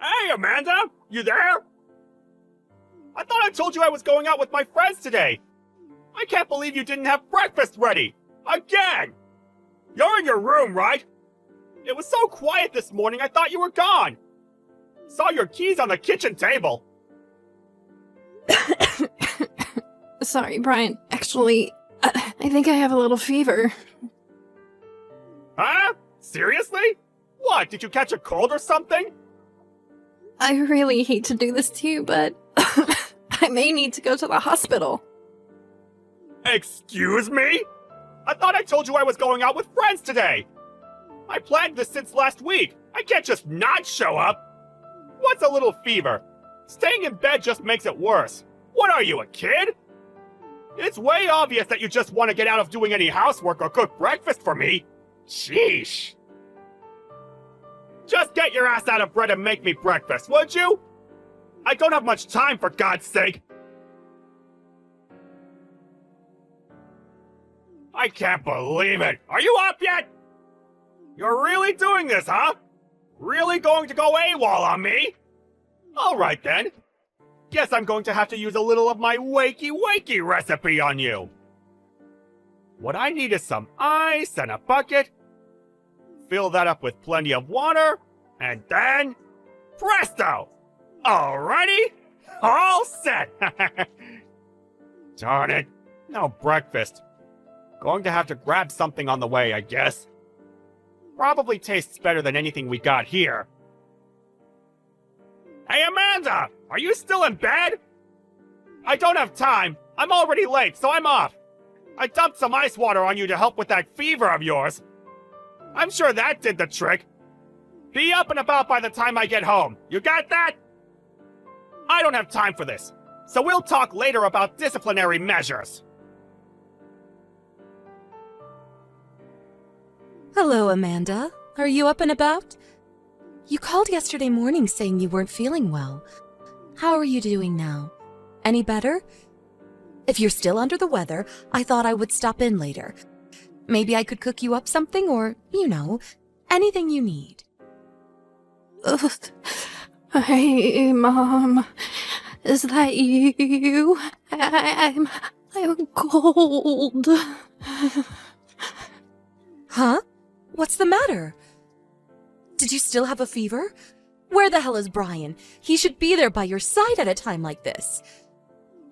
Hey, Amanda! You there? I thought I told you I was going out with my friends today. I can't believe you didn't have breakfast ready. Again! You're in your room, right? It was so quiet this morning I thought you were gone. Saw your keys on the kitchen table. Sorry, Brian. Actually, I think I have a little fever. Huh? Seriously? What, did you catch a cold or something? I really hate to do this to you, but I may need to go to the hospital. Excuse me? I thought I told you I was going out with friends today. I planned this since last week. I can't just not show up. What's a little fever? Staying in bed just makes it worse. What are you, a kid? It's way obvious that you just want to get out of doing any housework or cook breakfast for me. Sheesh. Just get your ass out of bed and make me breakfast, would you? I don't have much time, for God's sake. I can't believe it. Are you up yet? You're really doing this, huh? Really going to go AWOL on me? Alright then. Guess I'm going to have to use a little of my wakey recipe on you. What I need is some ice and a bucket. Fill that up with plenty of water, and then presto! Alrighty, all set! Darn it, no breakfast. Going to have to grab something on the way, I guess. Probably tastes better than anything we got here. Hey, Amanda! Are you still in bed? I don't have time. I'm already late, so I'm off. I dumped some ice water on you to help with that fever of yours. I'm sure that did the trick. Be up and about by the time I get home. You got that? I don't have time for this, so we'll talk later about disciplinary measures. Hello, Amanda. Are you up and about? You called yesterday morning saying you weren't feeling well. How are you doing now? Any better? If you're still under the weather, I thought I would stop in later. Maybe I could cook you up something or, anything you need. Hey, Mom. Is that you? I'm cold. Huh? What's the matter? Did you still have a fever? Where the hell is Brian? He should be there by your side at a time like this.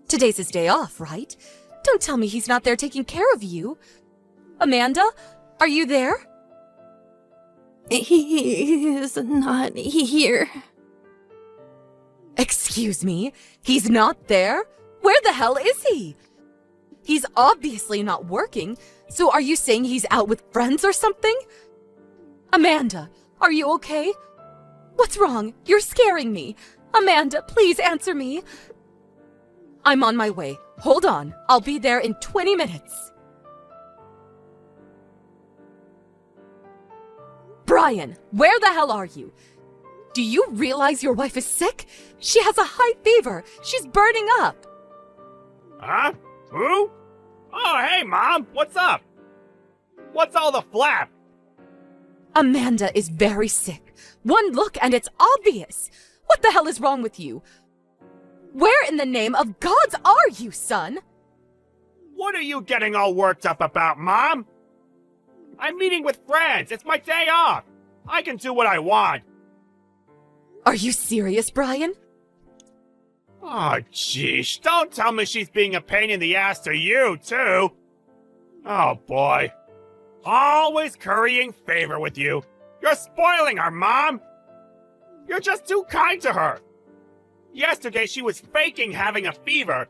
Today's his day off, right? Don't tell me he's not there taking care of you. Amanda, are you there? He's not here. Excuse me? He's not there? Where the hell is he? He's obviously not working, so are you saying he's out with friends or something? Amanda, are you okay? What's wrong? You're scaring me. Amanda, please answer me. I'm on my way. Hold on. I'll be there in 20 minutes. Brian, where the hell are you? Do you realize your wife is sick? She has a high fever. She's burning up. Huh? Who? Oh, hey, Mom. What's up? What's all the flap? Amanda is very sick. One look and it's obvious. What the hell is wrong with you? Where in the name of gods are you, son? What are you getting all worked up about, Mom? I'm meeting with friends. It's my day off. I can do what I want. Are you serious, Brian? Oh, jeez. Don't tell me she's being a pain in the ass to you, too. Oh, boy. Always currying favor with you. You're spoiling her, Mom. You're just too kind to her. Yesterday, she was faking having a fever.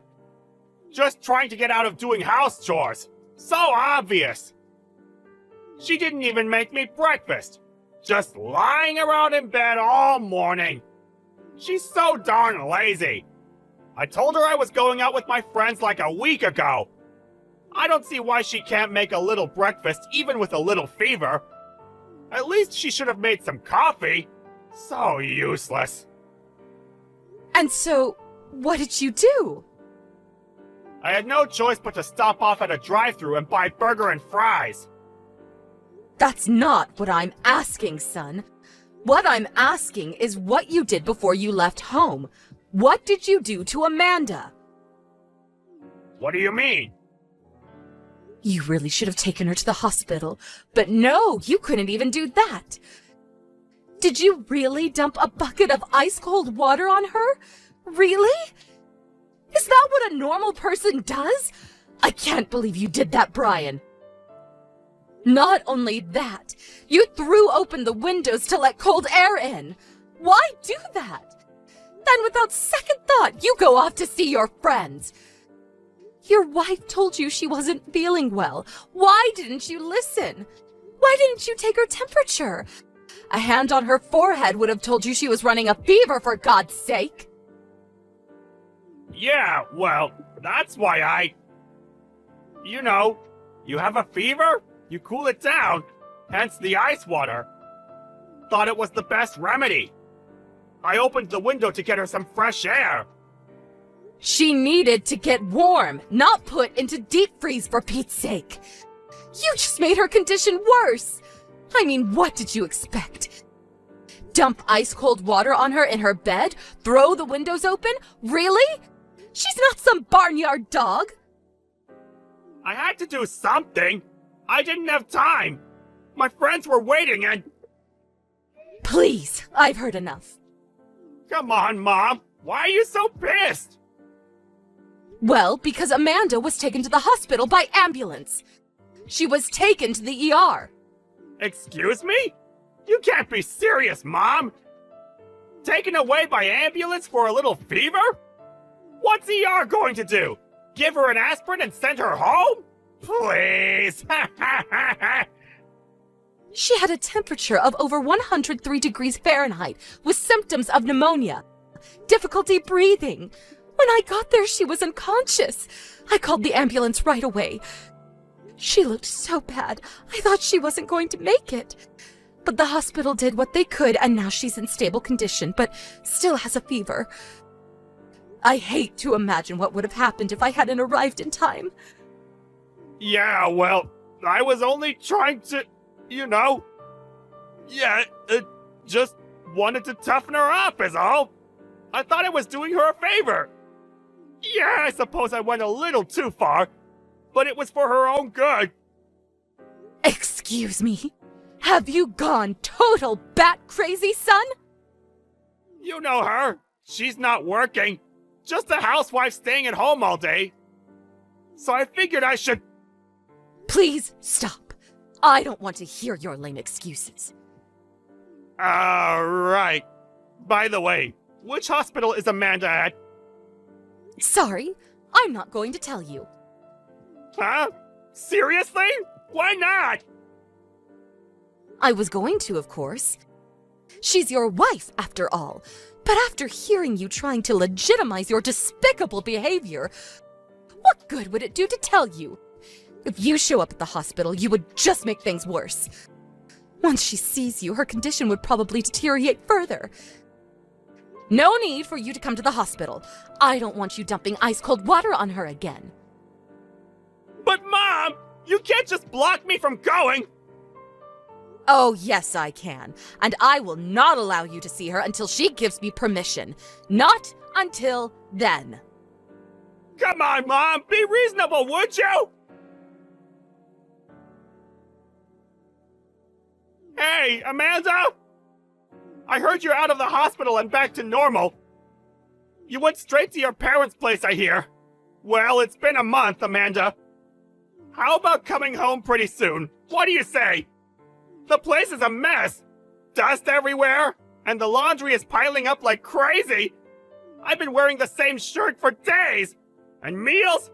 Just trying to get out of doing house chores. So obvious. She didn't even make me breakfast. Just lying around in bed all morning. She's so darn lazy. I told her I was going out with my friends like a week ago. I don't see why she can't make a little breakfast even with a little fever. At least she should have made some coffee. So useless. And so, what did you do? I had no choice but to stop off at a drive-thru and buy burger and fries. That's not what I'm asking, son. What I'm asking is what you did before you left home. What did you do to Amanda? What do you mean? You really should have taken her to the hospital, but no, you couldn't even do that. Did you really dump a bucket of ice-cold water on her? Really? Is that what a normal person does? I can't believe you did that, Brian. Not only that, you threw open the windows to let cold air in. Why do that? Then without second thought, you go off to see your friends. Your wife told you she wasn't feeling well. Why didn't you listen? Why didn't you take her temperature? A hand on her forehead would have told you she was running a fever, for God's sake. Yeah, well, that's why You know, you have a fever, you cool it down, hence the ice water. Thought it was the best remedy. I opened the window to get her some fresh air. She needed to get warm, not put into deep freeze, for Pete's sake. You just made her condition worse. I mean, what did you expect? Dump ice-cold water on her in her bed? Throw the windows open? Really? She's not some barnyard dog. I had to do something. I didn't have time. My friends were waiting and... Please, I've heard enough. Come on, Mom. Why are you so pissed? Well, because Amanda was taken to the hospital by ambulance. She was taken to the ER. Excuse me? You can't be serious, Mom. Taken away by ambulance for a little fever? What's ER going to do? Give her an aspirin and send her home? Please. She had a temperature of over 103 degrees Fahrenheit with symptoms of pneumonia, difficulty breathing. When I got there, she was unconscious. I called the ambulance right away. She looked so bad, I thought she wasn't going to make it. But the hospital did what they could, and now she's in stable condition, but still has a fever. I hate to imagine what would have happened if I hadn't arrived in time. Yeah, well, I was only trying to, just wanted to toughen her up is all. I thought I was doing her a favor. Yeah, I suppose I went a little too far, but it was for her own good. Excuse me? Have you gone total bat crazy, son? You know her. She's not working. Just a housewife staying at home all day. So I figured I should... Please stop. I don't want to hear your lame excuses. Right. By the way, which hospital is Amanda at? Sorry, I'm not going to tell you. Huh? Seriously? Why not? I was going to, of course. She's your wife, after all. But after hearing you trying to legitimize your despicable behavior, what good would it do to tell you? If you show up at the hospital, you would just make things worse. Once she sees you, her condition would probably deteriorate further. No need for you to come to the hospital. I don't want you dumping ice-cold water on her again. But Mom, you can't just block me from going. Oh, yes, I can. And I will not allow you to see her until she gives me permission. Not until then. Come on, Mom, be reasonable, would you? Hey, Amanda! I heard you're out of the hospital and back to normal. You went straight to your parents' place, I hear. Well, it's been a month, Amanda. How about coming home pretty soon? What do you say? The place is a mess. Dust everywhere, and the laundry is piling up like crazy. I've been wearing the same shirt for days. And meals?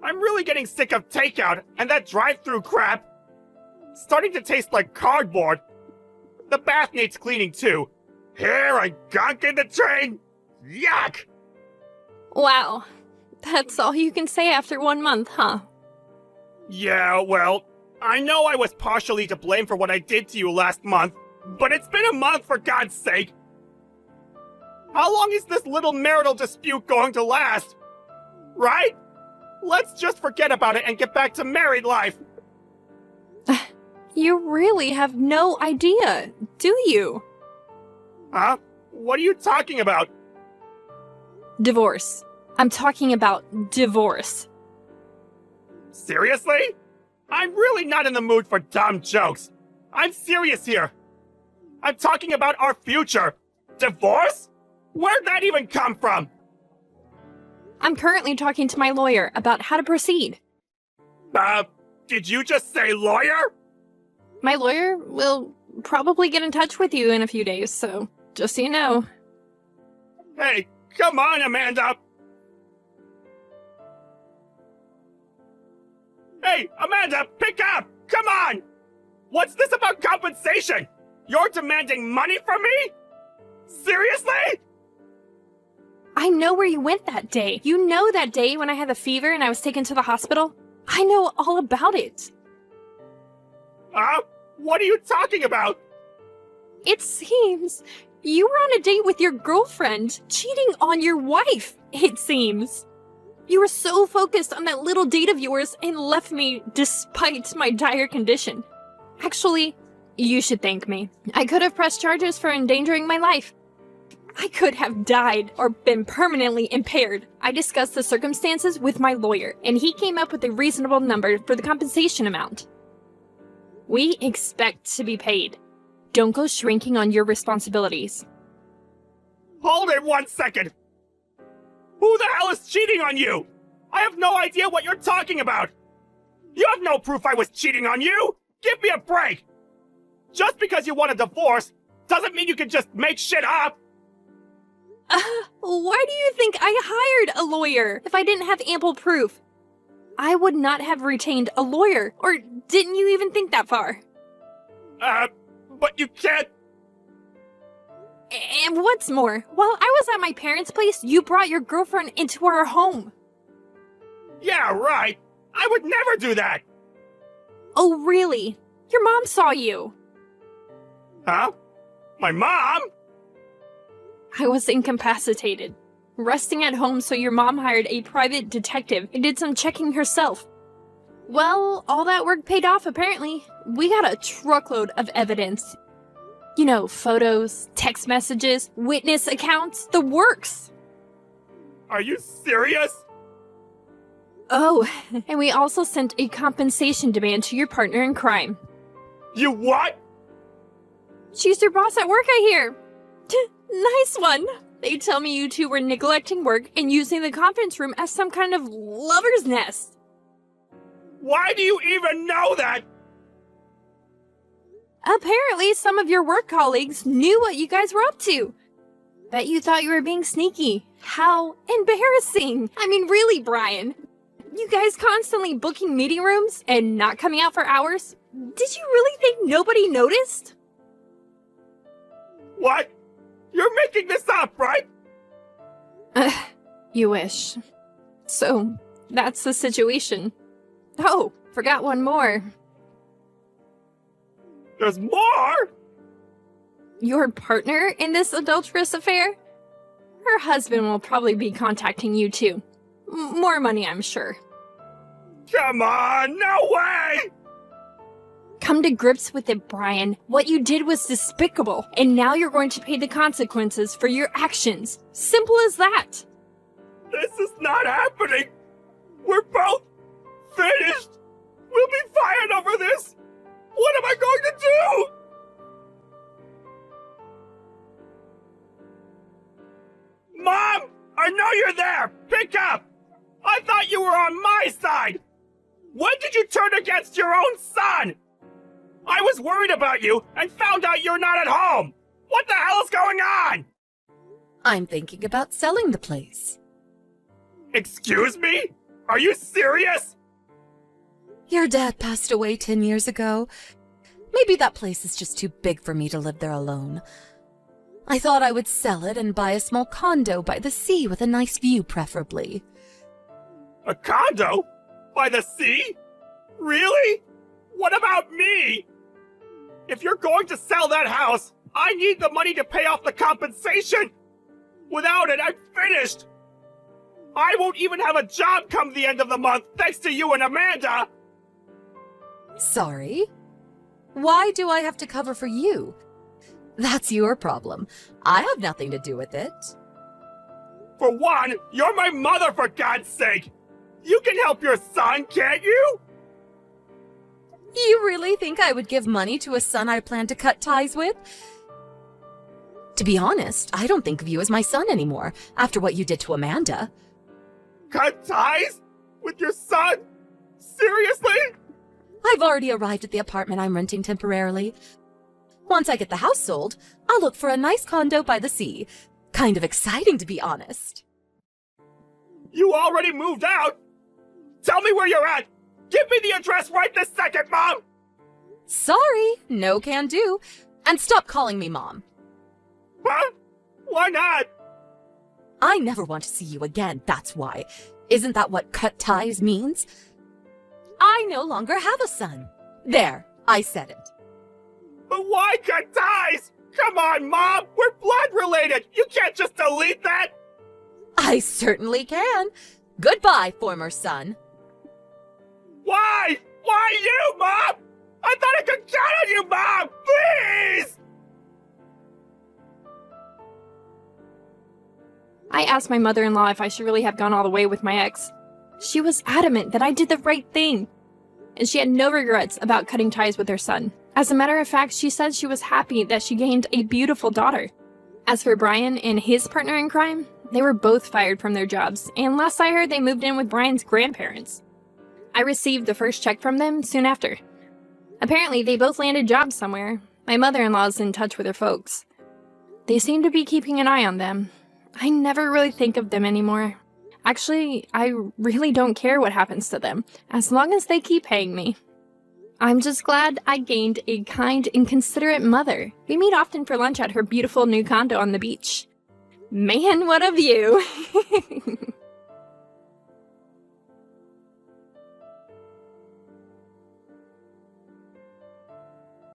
I'm really getting sick of takeout and that drive-through crap. Starting to taste like cardboard. The bath needs cleaning too. Hair and gunk in the drain. Yuck! Wow. That's all you can say after 1 month, huh? Yeah, well, I know I was partially to blame for what I did to you last month, but it's been a month for God's sake. How long is this little marital dispute going to last? Right? Let's just forget about it and get back to married life. You really have no idea, do you? Huh? What are you talking about? Divorce. I'm talking about divorce. Seriously? I'm really not in the mood for dumb jokes. I'm serious here. I'm talking about our future. Divorce? Where'd that even come from? I'm currently talking to my lawyer about how to proceed. Did you just say lawyer? My lawyer will probably get in touch with you in a few days, so just so you know. Hey, come on, Amanda! Hey, Amanda, pick up! Come on! What's this about compensation? You're demanding money from me? Seriously? I know where you went that day. You know that day when I had the fever and I was taken to the hospital? I know all about it. What are you talking about? It seems you were on a date with your girlfriend, cheating on your wife, it seems. You were so focused on that little date of yours and left me despite my dire condition. Actually, you should thank me. I could have pressed charges for endangering my life. I could have died or been permanently impaired. I discussed the circumstances with my lawyer, and he came up with a reasonable number for the compensation amount. We expect to be paid. Don't go shrinking on your responsibilities. Hold it 1 second! Who the hell is cheating on you? I have no idea what you're talking about! You have no proof I was cheating on you! Give me a break! Just because you want a divorce doesn't mean you can just make shit up! Why do you think I hired a lawyer if I didn't have ample proof? I would not have retained a lawyer, or didn't you even think that far? But you can't... And what's more, while I was at my parents' place, you brought your girlfriend into our home. Yeah, right! I would never do that! Oh, really? Your mom saw you. Huh? My mom? I was incapacitated, resting at home, so your mom hired a private detective and did some checking herself. Well, all that work paid off, apparently. We got a truckload of evidence. You know, photos, text messages, witness accounts, the works. Are you serious? Oh, and we also sent a compensation demand to your partner in crime. You what? She's your boss at work, I hear. Nice one. They tell me you two were neglecting work and using the conference room as some kind of lover's nest. Why do you even know that? Apparently, some of your work colleagues knew what you guys were up to. Bet you thought you were being sneaky. How embarrassing. I mean, really, Brian. You guys constantly booking meeting rooms and not coming out for hours? Did you really think nobody noticed? What? You're making this up, right? You wish. So, that's the situation. Oh, forgot one more. There's more? Your partner in this adulterous affair? Her husband will probably be contacting you too. More money, I'm sure. Come on, no way! Come to grips with it, Brian. What you did was despicable, and now you're going to pay the consequences for your actions. Simple as that. This is not happening! We're both finished! We'll be fired over this! What am I going to do? Mom! I know you're there! Pick up! I thought you were on my side! When did you turn against your own son? I was worried about you and found out you're not at home! What the hell is going on? I'm thinking about selling the place. Excuse me? Are you serious? Your dad passed away 10 years ago. Maybe that place is just too big for me to live there alone. I thought I would sell it and buy a small condo by the sea with a nice view, preferably. A condo? By the sea? Really? What about me? If you're going to sell that house, I need the money to pay off the compensation. Without it, I'm finished. I won't even have a job come the end of the month thanks to you and Amanda. Sorry? Why do I have to cover for you? That's your problem. I have nothing to do with it. For one, you're my mother, for God's sake! You can help your son, can't you? You really think I would give money to a son I plan to cut ties with? To be honest, I don't think of you as my son anymore, after what you did to Amanda. Cut ties? With your son? Seriously? I've already arrived at the apartment I'm renting temporarily. Once I get the house sold, I'll look for a nice condo by the sea. Kind of exciting, to be honest. You already moved out? Tell me where you're at! Give me the address right this second, Mom! Sorry, no can do. And stop calling me Mom. Huh? Why not? I never want to see you again, that's why. Isn't that what cut ties means? I no longer have a son. There, I said it. But why cut ties? Come on, Mom! We're blood related! You can't just delete that! I certainly can. Goodbye, former son. Why? Why you, Mom? I thought I could count on you, Mom! Please! I asked my mother-in-law if I should really have gone all the way with my ex. She was adamant that I did the right thing, and she had no regrets about cutting ties with her son. As a matter of fact, she said she was happy that she gained a beautiful daughter. As for Brian and his partner in crime, they were both fired from their jobs, and last I heard they moved in with Brian's grandparents. I received the first check from them soon after. Apparently, they both landed jobs somewhere. My mother-in-law's in touch with her folks. They seem to be keeping an eye on them. I never really think of them anymore. Actually, I really don't care what happens to them, as long as they keep paying me. I'm just glad I gained a kind and considerate mother. We meet often for lunch at her beautiful new condo on the beach. Man, what a view!